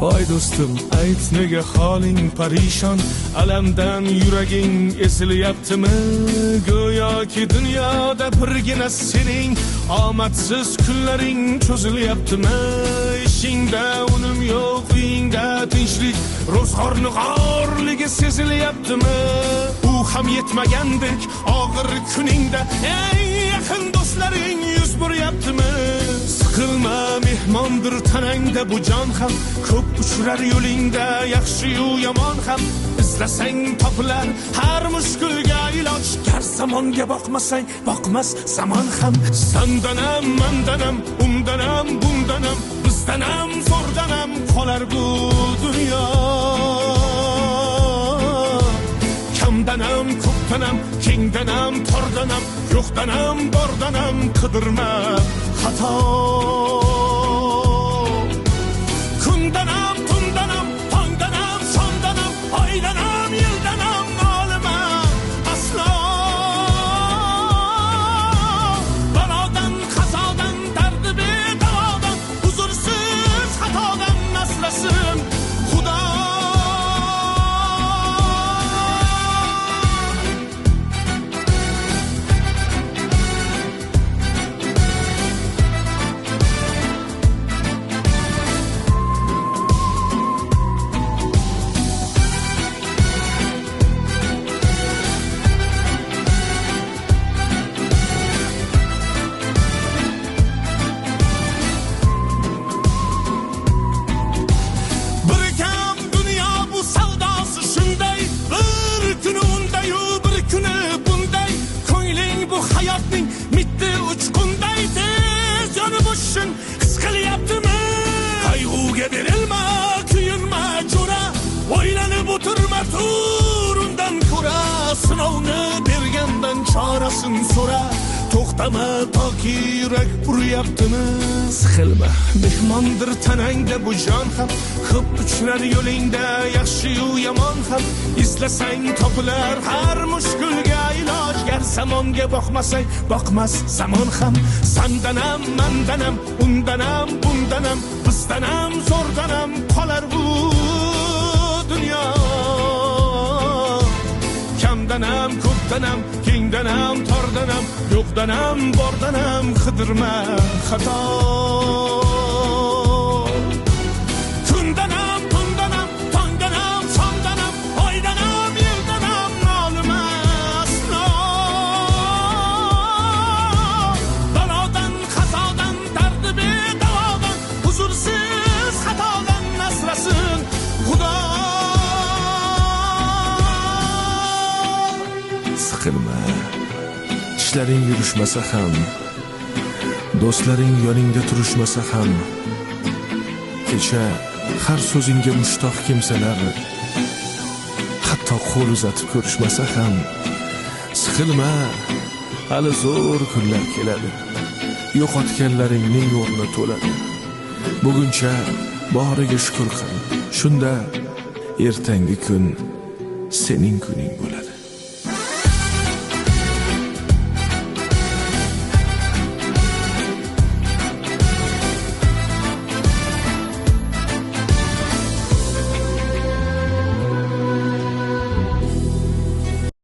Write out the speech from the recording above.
Voy do'stim, ayt nega holing parishon, alamdan yuraging esilyaptimi? Go'yoki dunyoda birgina sening omadsiz kunlaring cho'zilyaptimi? Ishingda unum yo'q, uyingda tinchlik, ro'zg'orning g'orligi sezilyaptimi? U ham yetmagandek og'ir kuningda eng yaqin do'stlaring yuz buryaptimi? Siqilma, mehmondir tanangda bu jon ham, ko'p uchrar yo'lingda yaxshi-yu yomon ham. İzlasang topilar har mushkulga iloj, gar zamonga boqmasang boqmas zamon ham. Sandanam, mandanam, undanam, bundanam, bizdanam, zo'rdanam qolar bu dunyo. Kamdanam, ko'pdanam, kengdanam, tordanam, yo'qdanam, bordanam qidirma xato. Kundanam, tundanam, tongdanam, sondanam, oydanam, yildanam nolima aslo. Balodan, qazodan, dardi bedavodan, huzursiz xatodan asrasin Xudo. Qayg'uga berilma, kuyinma jo'ra, o'ylanib o'tirma turundan ko'ra, sinovni bergandan chorasin so'ra. To'xtama toki yurak uryaptimi? Siqilma, mehmondir tanangda bu jon ham, ko'p uchrar yo'lingda yaxshi-yu yomon ham. Izlasang topilar har mushkulga iloj, gar zamonga boqmasang boqmas zamon ham. Sandanam, mandanam, undanam, bundanam, bizdanam, zo'rdanam qolar bu dunyo. Kamdanam, ko'pdanam, kengdanam, tordanam, yo'qdanam, bordanam qidirma xato. Kundanam, tundanam, tongdanam, sondanam, oydanam, yildanam nolima aslo. Balodan, qazodan, dardi bedavodan, huzursiz xatodan asrasin Xudo. Siqilma, ishlaring yurishmasa ham, do'stlaring yoningda turishmasa ham, kecha har so'zingga mushtoq kimsalar hatto qo'l uzatib ko'rishmasa ham, siqilma, hali zo'r kunlar keladi, yo'qotganlaringning o'rni to'ladi. Buguncha boriga shukr qil, shunda ertangi kun sening kuning bo'ladi.